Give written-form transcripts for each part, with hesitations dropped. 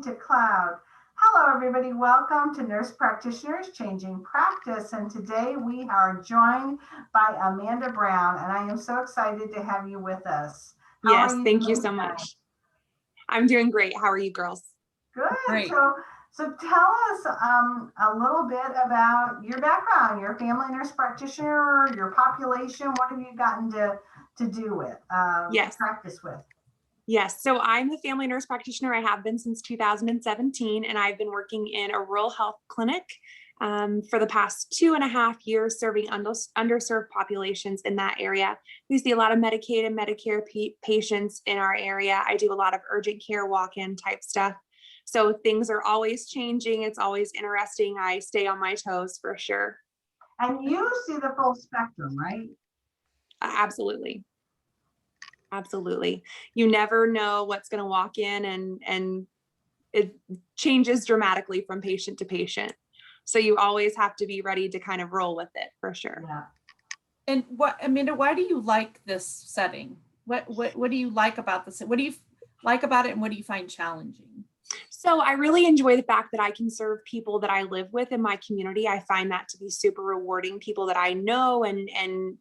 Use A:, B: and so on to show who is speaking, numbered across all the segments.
A: to cloud. Hello, everybody. Welcome to Nurse Practitioners Changing Practice. And today we are joined by Amanda Brown, and I am so excited to have you with us.
B: Yes, thank you so much. I'm doing great. How are you girls?
A: Good.
C: Great.
A: So tell us a little bit about your background, your family nurse practitioner, your population. What have you gotten to do with, practice with?
B: Yes, so I'm a family nurse practitioner. I have been since 2017, and I've been working in a rural health clinic for the past 2.5 years, serving underserved populations in that area. We see a lot of Medicaid and Medicare patients in our area. I do a lot of urgent care walk-in type stuff. So things are always changing. It's always interesting. I stay on my toes for sure.
A: And you see the full spectrum, right?
B: Absolutely. Absolutely. You never know what's going to walk in, and it changes dramatically from patient to patient. So you always have to be ready to kind of roll with it for sure.
A: Yeah.
C: And Amanda, why do you like this setting? What do you like about this? What do you like about it, and what do you find challenging?
B: So I really enjoy the fact that I can serve people that I live with in my community. I find that to be super rewarding. People that I know and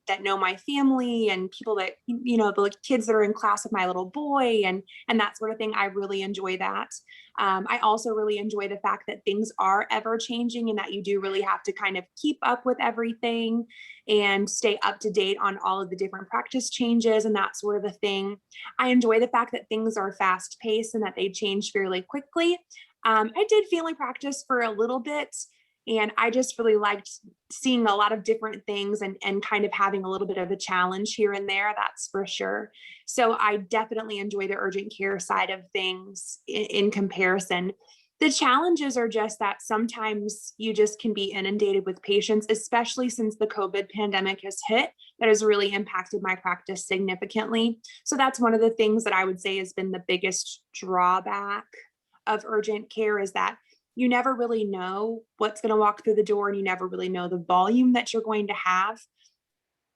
B: that know my family, and people that, you know, the kids that are in class with my little boy and that sort of thing. I really enjoy that. I also really enjoy the fact that things are ever changing, and that you do really have to kind of keep up with everything and stay up to date on all of the different practice changes and that sort of a thing. I enjoy the fact that things are fast paced and that they change fairly quickly. I did family practice for a little bit, and I just really liked seeing a lot of different things and kind of having a little bit of a challenge here and there, that's for sure. So I definitely enjoy the urgent care side of things in comparison. The challenges are just that sometimes you just can be inundated with patients, especially since the COVID pandemic has hit. That has really impacted my practice significantly. So that's one of the things that I would say has been the biggest drawback of urgent care, is that you never really know what's going to walk through the door, and you never really know the volume that you're going to have.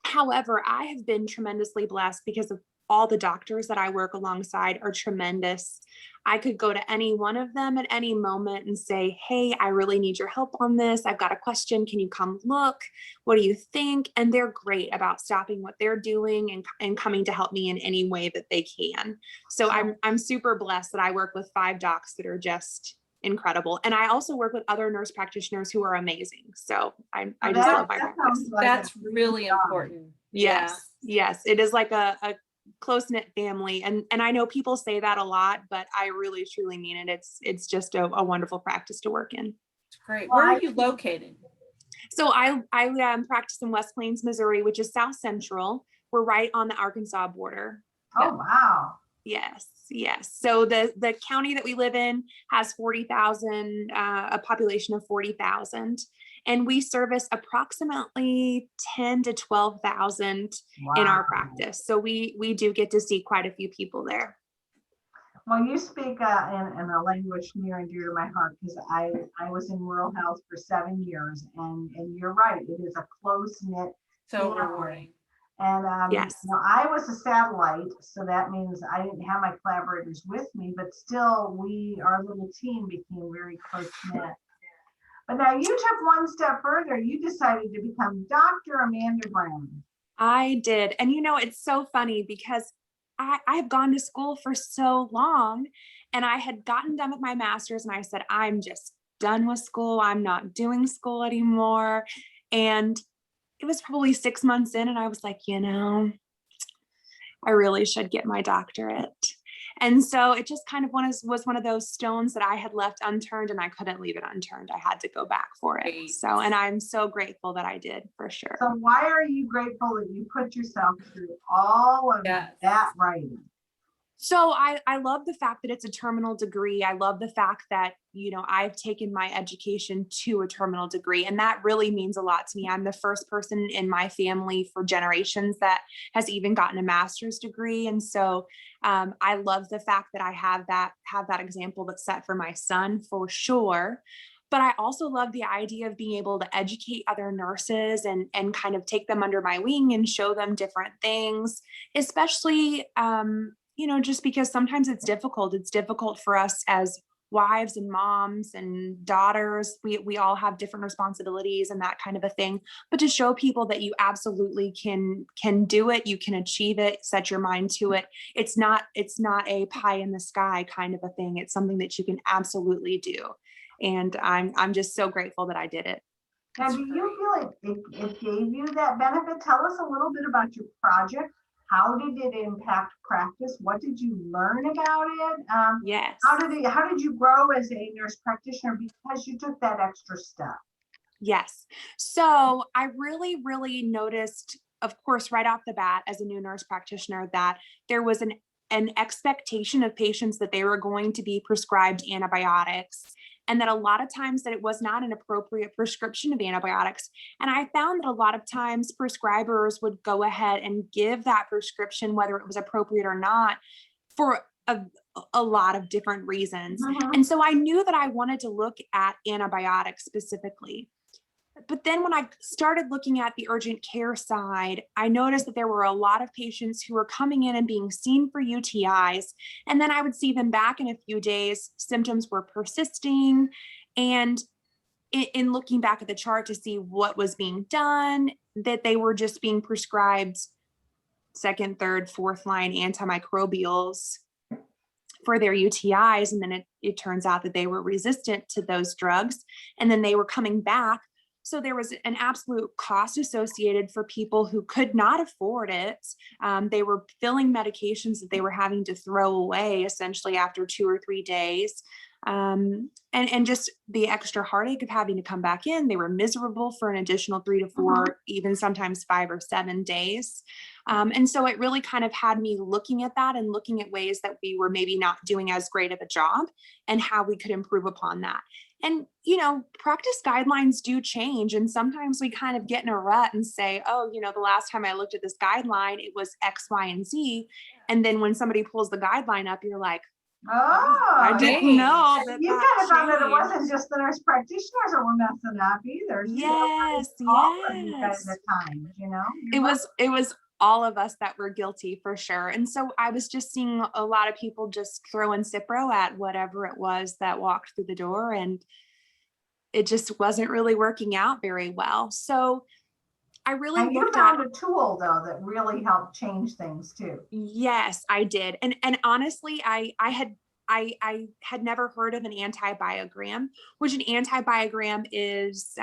B: However, I have been tremendously blessed because of all the doctors that I work alongside are tremendous. I could go to any one of them at any moment and say, hey, I really need your help on this. I've got a question. Can you come look? What do you think? And they're great about stopping what they're doing and coming to help me in any way that they can. So I'm super blessed that I work with 5 docs that are just incredible. And I also work with other nurse practitioners who are amazing. So I just love my practice.
C: That's really important.
B: Yes. It is like a close-knit family. And I know people say that a lot, but I really truly mean it. It's just a wonderful practice to work in.
C: Great. Where are you located? So
B: I practice in West Plains, Missouri, which is South Central. We're right on the Arkansas border.
A: Oh, wow.
B: Yes. So the county that we live in has 40,000, a population of 40,000. And we service approximately 10 to 12,000 in our practice. So we do get to see quite a few people there.
A: Well, you speak in a language near and dear to my heart, because I was in rural health for 7 years, and you're right, it is a close-knit
C: so rewarding.
A: And
B: yes.
A: You know, I was a satellite, so that means I didn't have my collaborators with me, but still our little team became very close-knit. But now you took one step further. You decided to become Dr. Amanda Brown.
B: I did. And you know, it's so funny because I've gone to school for so long, and I had gotten done with my master's, and I said, I'm just done with school. I'm not doing school anymore. And it was probably 6 months in, and I was like, you know, I really should get my doctorate. And so it just kind of was one of those stones that I had left unturned, and I couldn't leave it unturned. I had to go back for it. So, and I'm so grateful that I did, for sure.
A: So why are you grateful that you put yourself through all of that writing?
B: So I love the fact that it's a terminal degree. I love the fact that, you know, I've taken my education to a terminal degree, and that really means a lot to me. I'm the first person in my family for generations that has even gotten a master's degree. And so I love the fact that I have that example that's set for my son, for sure. But I also love the idea of being able to educate other nurses and kind of take them under my wing and show them different things, especially, you know, just because sometimes it's difficult. It's difficult for us as wives and moms and daughters. We all have different responsibilities and that kind of a thing. But to show people that you absolutely can do it, you can achieve it, set your mind to it. It's not a pie in the sky kind of a thing. It's something that you can absolutely do. And I'm just so grateful that I did it.
A: Now, do you feel like it gave you that benefit? Tell us a little bit about your project. How did it impact practice? What did you learn about it?
B: Yes.
A: How did you grow as a nurse practitioner because you took that extra step?
B: Yes. So I really, really noticed, of course, right off the bat as a new nurse practitioner, that there was an expectation of patients that they were going to be prescribed antibiotics, and that a lot of times that it was not an appropriate prescription of antibiotics. And I found that a lot of times prescribers would go ahead and give that prescription, whether it was appropriate or not, for a lot of different reasons. And so I knew that I wanted to look at antibiotics specifically. But then when I started looking at the urgent care side, I noticed that there were a lot of patients who were coming in and being seen for UTIs. And then I would see them back in a few days, symptoms were persisting. And in looking back at the chart to see what was being done, that they were just being prescribed second, third, fourth line antimicrobials for their UTIs. And then it turns out that they were resistant to those drugs. And then they were coming back. So there was an absolute cost associated for people who could not afford it. They were filling medications that they were having to throw away essentially after 2 or 3 days. And just the extra heartache of having to come back in. They were miserable for an additional 3 to 4, even sometimes 5 or 7 days. And so it really kind of had me looking at that and looking at ways that we were maybe not doing as great of a job and how we could improve upon that. And, practice guidelines do change. And sometimes we kind of get in a rut and say, oh, the last time I looked at this guideline, it was X, Y, and Z. And then when somebody pulls the guideline up, you're like,
A: oh,
B: I didn't know that.
A: You kind of found that it wasn't just the nurse practitioners that were messing up either.
B: Yes,
A: all of you guys at times,
B: It was all of us that were guilty for sure. And so I was just seeing a lot of people just throwing Cipro at whatever it was that walked through the door, and it just wasn't really working out very well. So I really
A: you found a tool though that really helped change things too.
B: Yes, I did. And honestly, I had never heard of an ANTI-BIOGRAM, which an ANTI-BIOGRAM is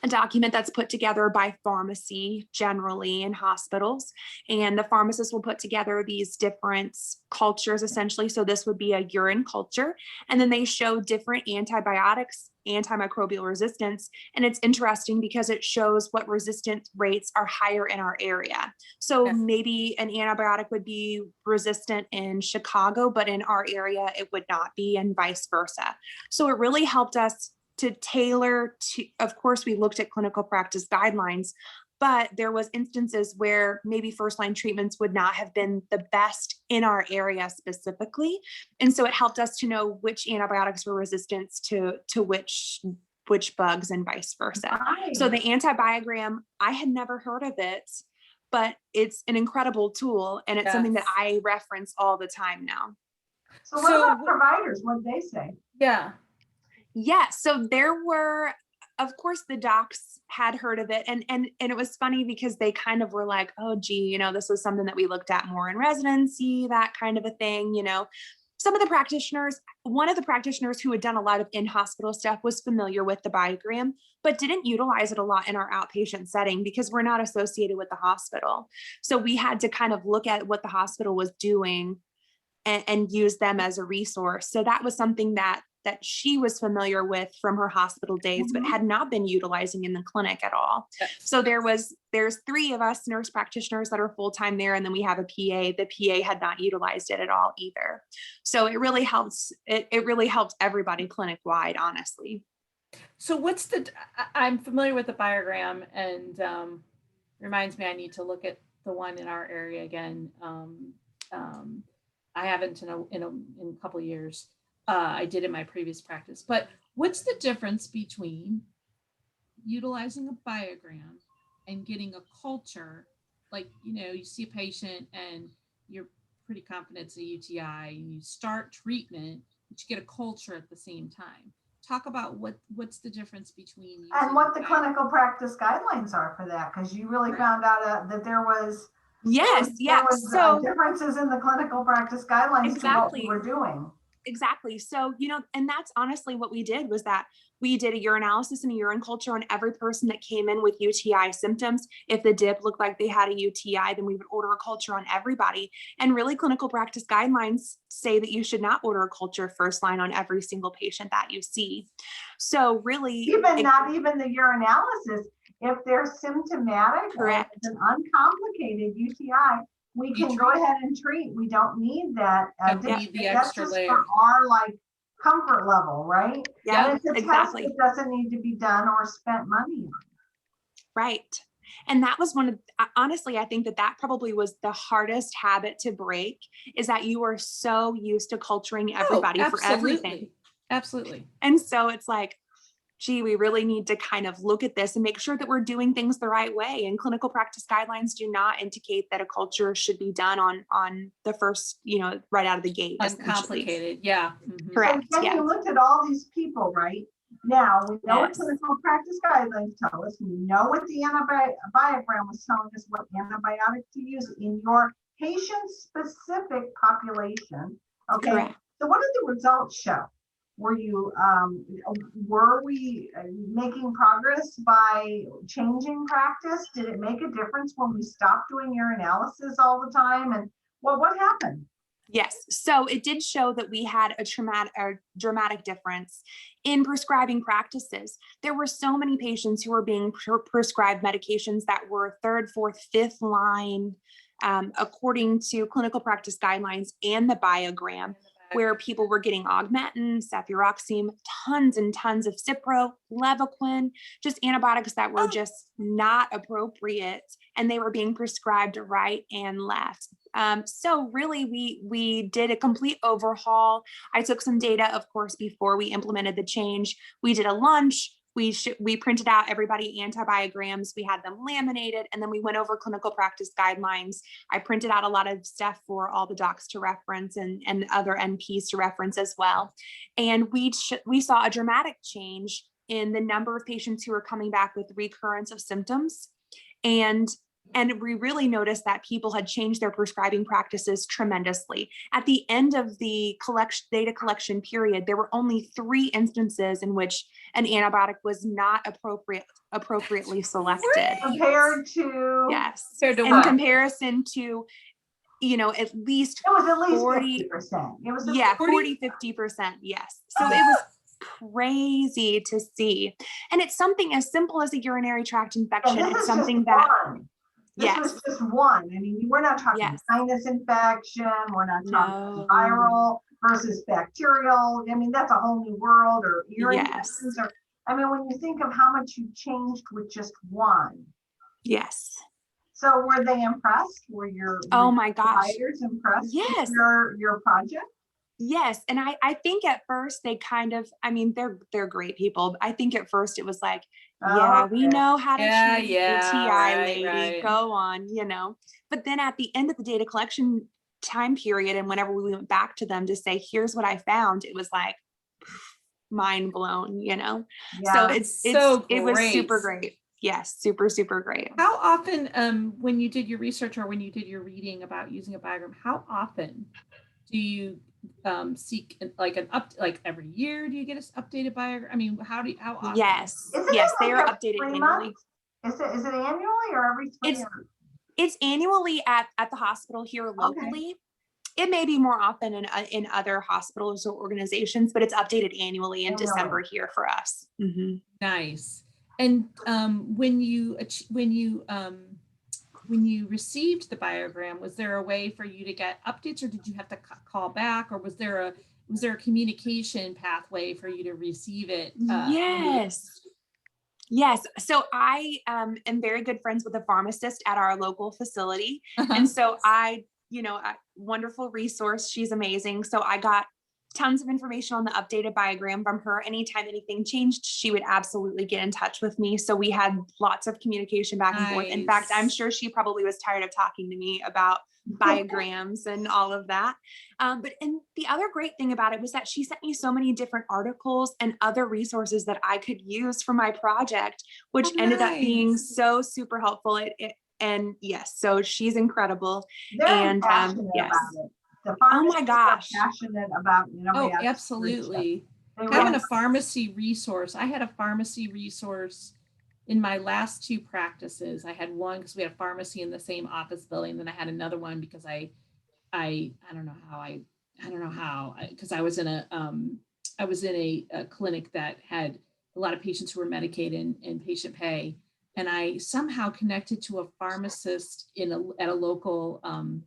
B: a document that's put together by pharmacy generally in hospitals. And the pharmacist will put together these different cultures essentially. So this would be a urine culture. And then they show different antibiotics, antimicrobial resistance. And it's interesting because it shows what resistant rates are higher in our area. So maybe an antibiotic would be resistant in Chicago, but in our area, it would not be, and vice versa. So it really helped us to tailor to, of course, we looked at clinical practice guidelines, but there was instances where maybe first line treatments would not have been the best in our area specifically. And so it helped us to know which antibiotics were resistant to which bugs and vice versa. Right. So the ANTI-BIOGRAM, I had never heard of it, but it's an incredible tool. And it's something that I reference all the time now.
A: So what about providers? What did they say?
C: Yeah.
B: Yeah, so there were, of course, the docs had heard of it. And it was funny because they kind of were like, oh, gee, this is something that we looked at more in residency, that kind of a thing, Some of the practitioners, one of the practitioners who had done a lot of in-hospital stuff was familiar with the biogram, but didn't utilize it a lot in our outpatient setting because we're not associated with the hospital. So we had to kind of look at what the hospital was doing and use them as a resource. So that was something that she was familiar with from her hospital days, but had not been utilizing in the clinic at all. So there's 3 of us nurse practitioners that are full-time there. And then we have a PA. The PA had not utilized it at all either. So it really helps. It really helped everybody clinic wide, honestly.
C: So I'm familiar with the biogram, and reminds me I need to look at the one in our area again. I haven't in a couple of years. I did in my previous practice, but what's the difference between utilizing a biogram and getting a culture? Like, you see a patient and you're pretty confident it's a UTI and you start treatment. but you get a culture at the same time. Talk about what's the difference between
A: and what the
C: biogram.
A: clinical practice guidelines are for that, because you really found out that there was
B: Yes,
A: there
B: yeah.
A: was
B: So
A: differences in the clinical practice guidelines to what we were doing.
B: Exactly. So, and that's honestly what we did, was that we did a urinalysis and a urine culture on every person that came in with UTI symptoms. If the dip looked like they had a UTI, then we would order a culture on everybody. And really, clinical practice guidelines say that you should not order a culture first line on every single patient that you see. So really,
A: not even the urinalysis, if they're symptomatic,
B: correct.
A: Or it's an uncomplicated UTI, we can go ahead and treat. We don't need that.
C: Don't need the
A: that's
C: extra
A: just
C: layer.
A: for our comfort level, right?
B: Yeah,
A: and it's a
B: exactly.
A: test that doesn't need to be done or spent money on.
B: Right. And that was one of, honestly, I think that probably was the hardest habit to break, is that you are so used to culturing everybody for everything.
C: Absolutely.
B: And so it's like, gee, we really need to kind of look at this and make sure that we're doing things the right way. And clinical practice guidelines do not indicate that a culture should be done on the first, right out of the gate.
C: Uncomplicated. Yeah.
B: Mm-hmm. Correct.
A: So then you looked at all these people, right? Now we know what clinical practice guidelines tell us. We know what the antibiogram was telling us, what antibiotics to use in your patient-specific population. Okay.
B: Correct.
A: So what did the results show? Were we making progress by changing practice? Did it make a difference when we stopped doing urinalysis all the time? And what happened?
B: Yes. So it did show that we had a dramatic difference in prescribing practices. There were so many patients who were being prescribed medications that were third, fourth, fifth line, according to clinical practice guidelines and the biogram, where people were getting Augmentin, Cefuroxime, tons and tons of Cipro, Levaquin, just antibiotics that were just not appropriate, and they were being prescribed right and left. So really, we did a complete overhaul. I took some data, of course, before we implemented the change. We did a lunch. We printed out everybody antibiograms. We had them laminated, and then we went over clinical practice guidelines. I printed out a lot of stuff for all the docs to reference and other NPs to reference as well. And we saw a dramatic change in the number of patients who were coming back with recurrence of symptoms. And we really noticed that people had changed their prescribing practices tremendously. At the end of the data collection period, there were only 3 instances in which an antibiotic was not appropriately selected.
A: Compared to?
B: Yes.
C: Compared to
B: in
C: what?
B: comparison to, at least
A: it was at least
B: 40,
A: 50%. It was
B: 40, 50%. Yes. So it was crazy to see. And it's something as simple as a urinary tract infection. It's something that
A: this was just one. I mean, we're not talking sinus infection. We're not talking viral versus bacterial. I mean, that's a whole new world. Or urine infections. Or I mean, when you think of how much you changed with just one.
B: Yes.
A: So were they impressed? Were your
B: my gosh,
A: providers impressed
B: yes.
A: with your project?
B: Yes. And I think at first they kind of, I mean, they're great people. I think at first it was like, we know how to treat UTI, lady. Right. Go on, But then at the end of the data collection time period, and whenever we went back to them to say, here's what I found, it was like mind blown,
A: Yeah.
B: So it was super great. Yes, super, super great.
C: How often, when you did your research or when you did your reading about using a biogram, how often do you seek like every year? Do you get an updated biogram? I mean, how often?
B: Yes, they are updated annually.
A: Is it annually or every 3 years?
B: It's annually at the hospital here locally. Okay. It may be more often in other hospitals or organizations, but it's updated annually in December here for us. Mm-hmm.
C: Nice. And when you received the biogram, was there a way for you to get updates, or did you have to call back, or was there a communication pathway for you to receive it?
B: Yes. So I am very good friends with a pharmacist at our local facility. And so a wonderful resource. She's amazing. So I got tons of information on the updated biogram from her. Anytime anything changed, she would absolutely get in touch with me. So we had lots of communication back and forth. In fact, I'm
C: Nice.
B: sure she probably was tired of talking to me about biograms and all of that. And the other great thing about it was that she sent me so many different articles and other resources that I could use for my project, which
C: Oh,
B: ended up being
C: nice.
B: so super helpful. And yes, so she's incredible.
A: They're
B: And
A: passionate
B: yes.
A: about it. The
B: Oh
A: pharmacists
B: my
A: are
B: gosh.
A: passionate about
C: Oh,
A: antibiotic stewardship.
C: absolutely.
A: They
C: Having
A: really-
C: a pharmacy resource. I had a pharmacy resource in my last 2 practices. I had one because we had a pharmacy in the same office building. Then I had another one because I don't know how, because I was in a clinic that had a lot of patients who were Medicaid and patient pay. And I somehow connected to a pharmacist at a local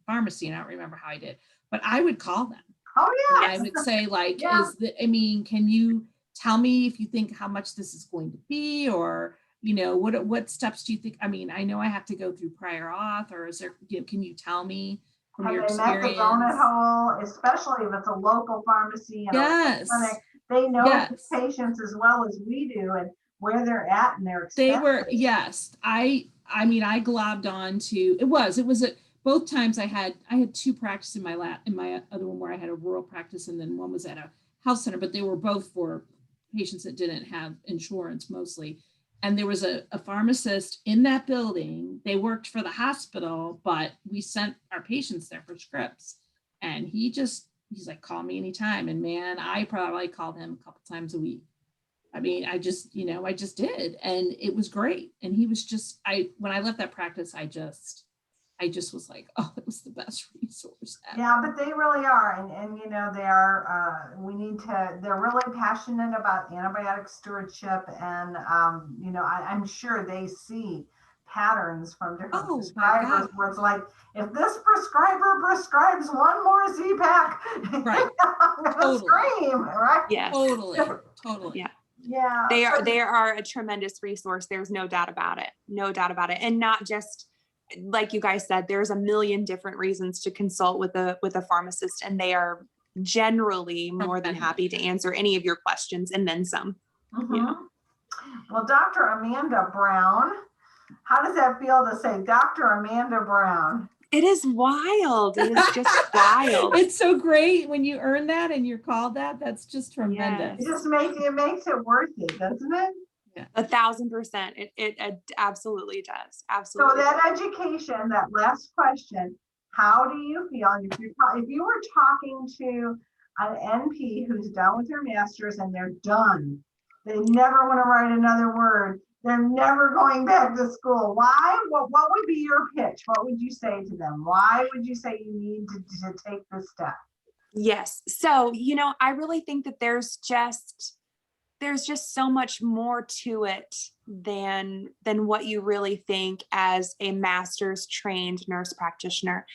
C: pharmacy. And I don't remember how I did, but I would call them.
A: Oh,
C: And
A: yeah.
C: I would say, like,
A: Yeah.
C: can you tell me if you think how much this is going to be, or, what steps do you think? I mean, I know I have to go through prior auth, or is there, can you tell me from
A: Have
C: your
A: they met the
C: experience?
A: donut hole, especially if it's a local pharmacy and a local
C: Yes.
A: clinic? They know
C: Yes.
A: the patients as well as we do and where they're at and their
C: They
A: expenses.
C: were, yes. I globbed on to, it was both times I had 2 practices in my other one where I had a rural practice, and then one was at a health center, but they were both for patients that didn't have insurance mostly. And there was a pharmacist in that building. They worked for the hospital, but we sent our patients there for scripts. And he's like, call me anytime. And man, I probably called him a couple times a week. I mean, I just did. And it was great. And he was just, when I left that practice, I just was like, oh, it was the best resource ever.
A: Yeah, but they really are. And they are, they're really passionate about antibiotic stewardship. And, I'm sure they see patterns from different prescribers where it's like, if this prescriber prescribes one more Z-Pak,
C: right.
A: I'm gonna scream, right?
B: Yeah.
C: Totally.
B: Yeah.
A: Yeah.
B: They are a tremendous resource. There's no doubt about it. No doubt about it. And not just, like you guys said, there's a million different reasons to consult with a pharmacist, and they are generally more than happy to answer any of your questions and then some.
A: Mm-hmm.
B: Yeah.
A: Well, Dr. Amanda Brown, how does that feel to say Dr. Amanda Brown?
B: It is wild. It is just wild.
C: It's so great when you earn that and you're called that. That's just tremendous.
A: It just makes it worth it, doesn't it?
B: Yeah. 1,000%. It absolutely does. Absolutely.
A: So that education, that last question, how do you feel if you were talking to an NP who's done with their master's and they're done, they never want to write another word, they're never going back to school. Why? What would be your pitch? What would you say to them? Why would you say you need to take this step?
B: Yes. So, I really think that there's just so much more to it than what you really think as a master's trained nurse practitioner.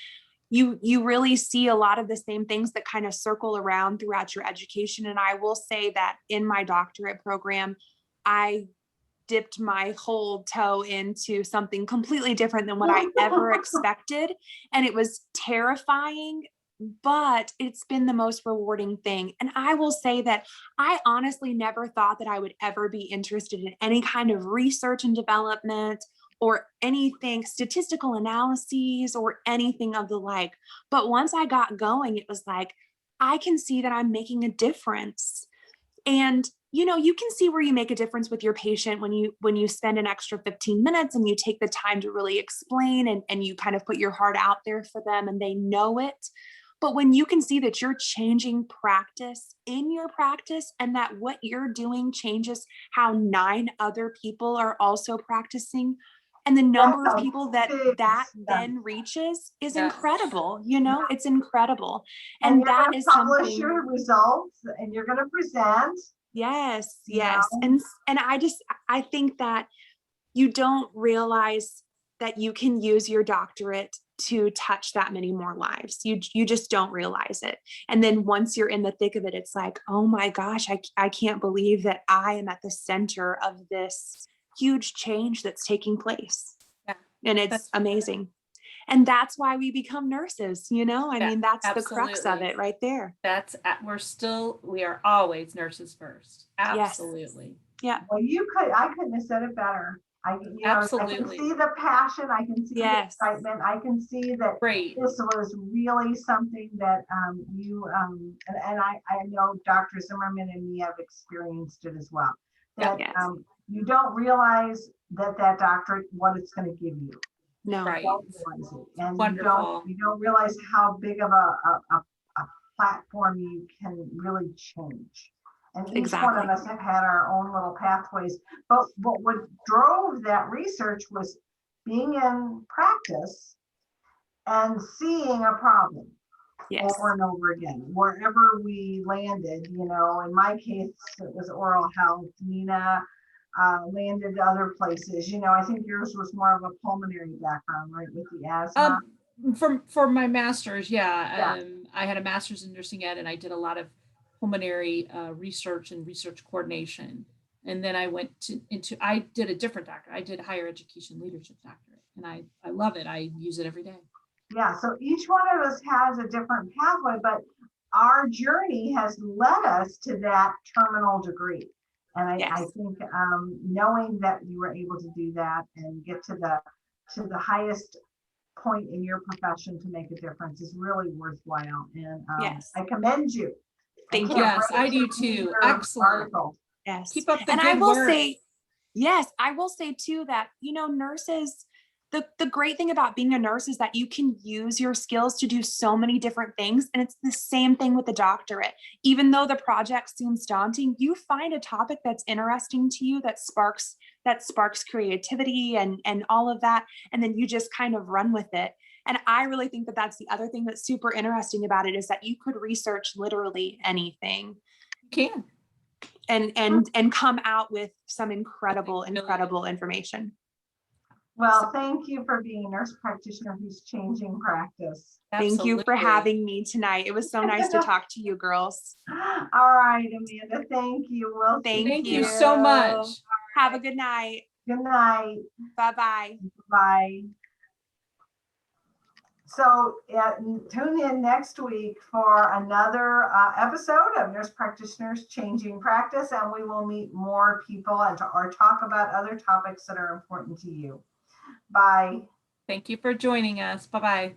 B: You really see a lot of the same things that kind of circle around throughout your education. And I will say that in my doctorate program, I dipped my whole toe into something completely different than what I ever expected. And it was terrifying, but it's been the most rewarding thing. And I will say that I honestly never thought that I would ever be interested in any kind of research and development or anything, statistical analyses or anything of the like. But once I got going, it was like, I can see that I'm making a difference. And you can see where you make a difference with your patient when you spend an extra 15 minutes and you take the time to really explain and you kind of put your heart out there for them and they know it. But when you can see that you're changing practice in your practice and that what you're doing changes how 9 other people are also practicing, and the number of people that then reaches is incredible. It's incredible. And that is
A: publish
B: something.
A: Your results and you're going to present.
B: Yes. And I think that you don't realize that you can use your doctorate to touch that many more lives. You just don't realize it. And then once you're in the thick of it, it's like, oh my gosh, I can't believe that I am at the center of this huge change that's taking place.
C: Yeah.
B: And it's amazing. And that's why we become nurses, I
C: Yeah,
B: mean, that's the crux of
C: absolutely.
B: it right there.
C: We are always nurses first.
B: Yes.
C: Absolutely.
B: Yeah.
A: Well, I couldn't have said it better. I can
C: Absolutely.
A: see the passion, I can see the
B: Yes.
A: excitement, I can see that
C: Great.
A: this was really something that you and I know Dr. Zimmerman and me have experienced it as well. That
B: Yes.
A: you don't realize that doctorate, what it's going to give you.
B: No.
C: Right.
A: Don't realize it. And
C: Wonderful.
A: you don't realize how big of a platform you can really change. And each one of
B: Exactly.
A: us have had our own little pathways. But what drove that research was being in practice and seeing a problem
B: Yes.
A: over and over again, wherever we landed. In my case, it was oral health. Nina landed other places. I think yours was more of a pulmonary background, right, with the asthma.
C: For my master's,
A: Yeah.
C: I had a master's in nursing ed, and I did a lot of pulmonary research and research coordination. And then I went I did a different doctorate. I did higher education leadership doctorate, and I love it. I use it every day.
A: Yeah, so each one of us has a different pathway, but our journey has led us to that terminal degree. And I think knowing that you were able to do that and get to the highest point in your profession to make a difference is really worthwhile. And
B: Yes.
A: I commend you.
B: Thank you.
C: Yes, I do too. Excellent.
B: Yes.
C: Keep up the
B: and
C: good
B: I will
C: work.
B: say, yes, I will say too that, nurses, the great thing about being a nurse is that you can use your skills to do so many different things. And it's the same thing with the doctorate. Even though the project seems daunting, you find a topic that's interesting to you, that sparks creativity and all of that. And then you just kind of run with it. And I really think that that's the other thing that's super interesting about it, is that you could research literally anything.
C: You can.
B: And come out with some incredible information.
A: Well, thank you for being a nurse practitioner who's changing practice.
C: Absolutely.
B: Thank you for having me tonight. It was so nice to talk to you girls.
A: All right, Amanda, thank you.
C: Thank you so much.
B: Have a good night.
A: Good night.
B: Bye-bye.
A: Bye. So tune in next week for another episode of Nurse Practitioners Changing Practice, and we will meet more people or talk about other topics that are important to you. Bye.
C: Thank you for joining us. Bye-bye.